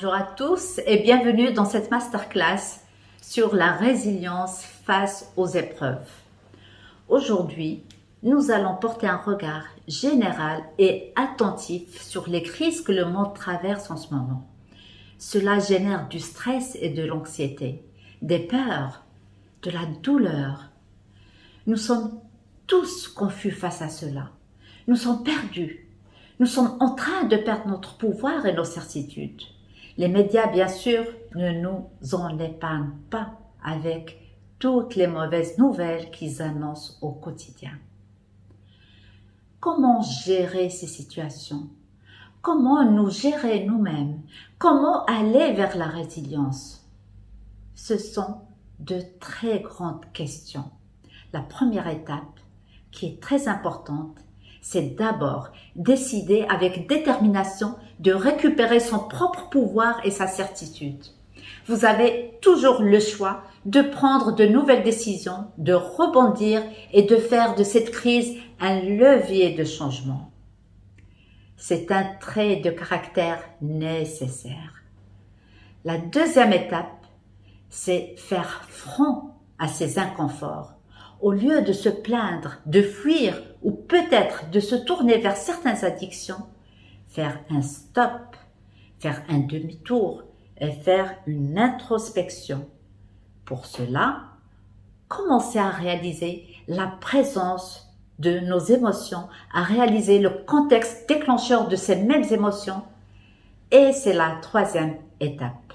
Bonjour à tous et bienvenue dans cette masterclass sur la résilience face aux épreuves. Aujourd'hui, nous allons porter un regard général et attentif sur les crises que le monde traverse en ce moment. Cela génère du stress et de l'anxiété, des peurs, de la douleur. Nous sommes tous confus face à cela. Nous sommes perdus. Nous sommes en train de perdre notre pouvoir et nos certitudes. Les médias, bien sûr, ne nous en épargnent pas avec toutes les mauvaises nouvelles qu'ils annoncent au quotidien. Comment gérer ces situations? Comment nous gérer nous-mêmes? Comment aller vers la résilience? Ce sont de très grandes questions. La première étape, qui est très importante, c'est d'abord décider avec détermination de récupérer son propre pouvoir et sa certitude. Vous avez toujours le choix de prendre de nouvelles décisions, de rebondir et de faire de cette crise un levier de changement. C'est un trait de caractère nécessaire. La deuxième étape, c'est faire front à ces inconforts. Au lieu de se plaindre, de fuir ou peut-être de se tourner vers certaines addictions, faire un stop, faire un demi-tour et faire une introspection. Pour cela, commencez à réaliser la présence de nos émotions, à réaliser le contexte déclencheur de ces mêmes émotions. Et c'est la troisième étape,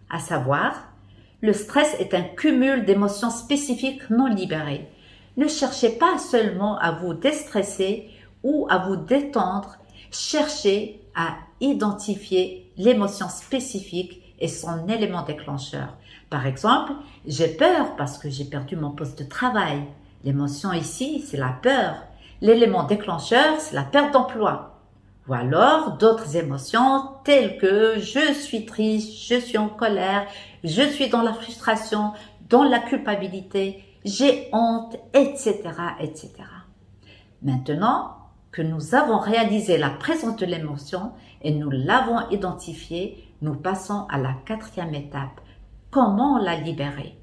à savoir, le stress est un cumul d'émotions spécifiques non libérées. Ne cherchez pas seulement à vous déstresser ou à vous détendre, cherchez à identifier l'émotion spécifique et son élément déclencheur. Par exemple, j'ai peur parce que j'ai perdu mon poste de travail. L'émotion ici, c'est la peur. L'élément déclencheur, c'est la perte d'emploi. Ou alors d'autres émotions telles que je suis triste, je suis en colère, je suis dans la frustration, dans la culpabilité, j'ai honte, etc., etc. Maintenant que nous avons réalisé la présence de l'émotion et nous l'avons identifiée, nous passons à la quatrième étape. Comment la libérer?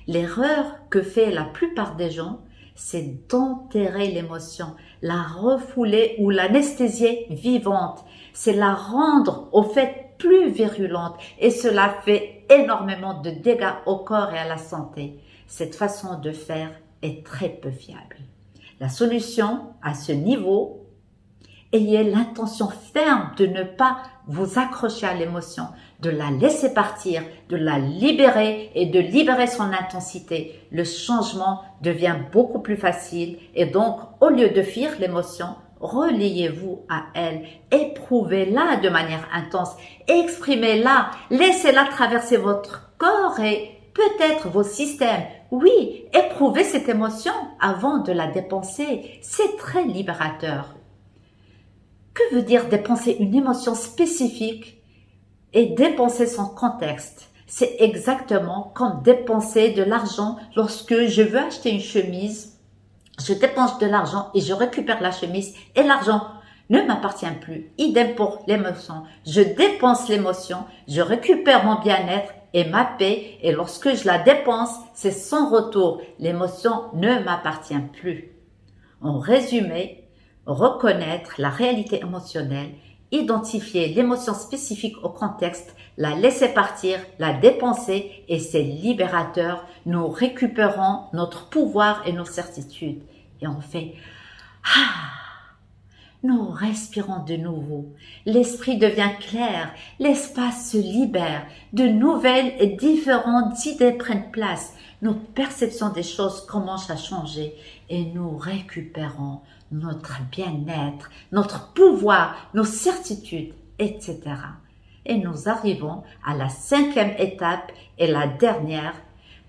L'erreur que fait la plupart des gens, c'est d'enterrer l'émotion, la refouler ou l'anesthésier vivante. C'est la rendre au fait plus virulente et cela fait énormément de dégâts au corps et à la santé. Cette façon de faire est très peu fiable. La solution à ce niveau, ayez l'intention ferme de ne pas vous accrocher à l'émotion, de la laisser partir, de la libérer et de libérer son intensité. Le changement devient beaucoup plus facile et donc, au lieu de fuir l'émotion, reliez-vous à elle, éprouvez-la de manière intense, exprimez-la, laissez-la traverser votre corps et peut-être vos systèmes. Oui, éprouvez cette émotion avant de la dépenser, c'est très libérateur. Que veut dire dépenser une émotion spécifique et dépenser son contexte? C'est exactement comme dépenser de l'argent lorsque je veux acheter une chemise. Je dépense de l'argent et je récupère la chemise et l'argent ne m'appartient plus. Idem pour l'émotion. Je dépense l'émotion, je récupère mon bien-être et ma paix et lorsque je la dépense, c'est sans retour. L'émotion ne m'appartient plus. En résumé, reconnaître la réalité émotionnelle, identifier l'émotion spécifique au contexte, la laisser partir, la dépenser et c'est libérateur. Nous récupérons notre pouvoir et nos certitudes. Et on fait « Ah !» Nous respirons de nouveau. L'esprit devient clair, l'espace se libère, de nouvelles et différentes idées prennent place. Nos perceptions des choses commencent à changer et nous récupérons notre bien-être, notre pouvoir, nos certitudes, etc. Et nous arrivons à la cinquième étape et la dernière.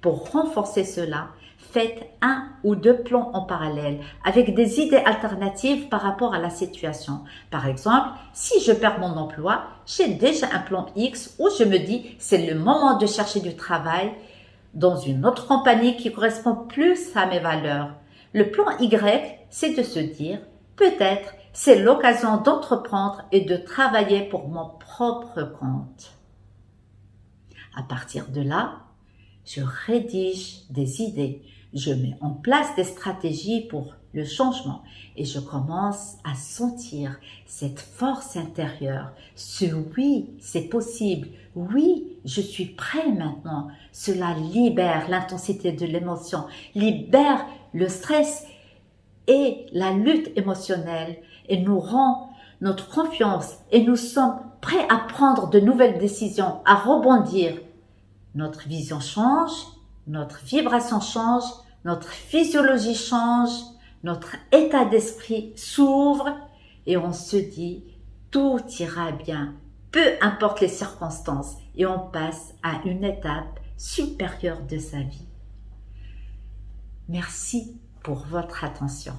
Pour renforcer cela, faites un ou deux plans en parallèle avec des idées alternatives par rapport à la situation. Par exemple, si je perds mon emploi, j'ai déjà un plan X où je me dis c'est le moment de chercher du travail dans une autre compagnie qui correspond plus à mes valeurs. Le plan Y, c'est de se dire peut-être c'est l'occasion d'entreprendre et de travailler pour mon propre compte. À partir de là, je rédige des idées, je mets en place des stratégies pour le changement et je commence à sentir cette force intérieure, ce oui, c'est possible, oui, je suis prêt maintenant. Cela libère l'intensité de l'émotion, libère le stress et la lutte émotionnelle et nous rend notre confiance et nous sommes prêts à prendre de nouvelles décisions, à rebondir. Notre vision change, notre vibration change, notre physiologie change, notre état d'esprit s'ouvre et on se dit tout ira bien, peu importe les circonstances et on passe à une étape supérieure de sa vie. Merci pour votre attention.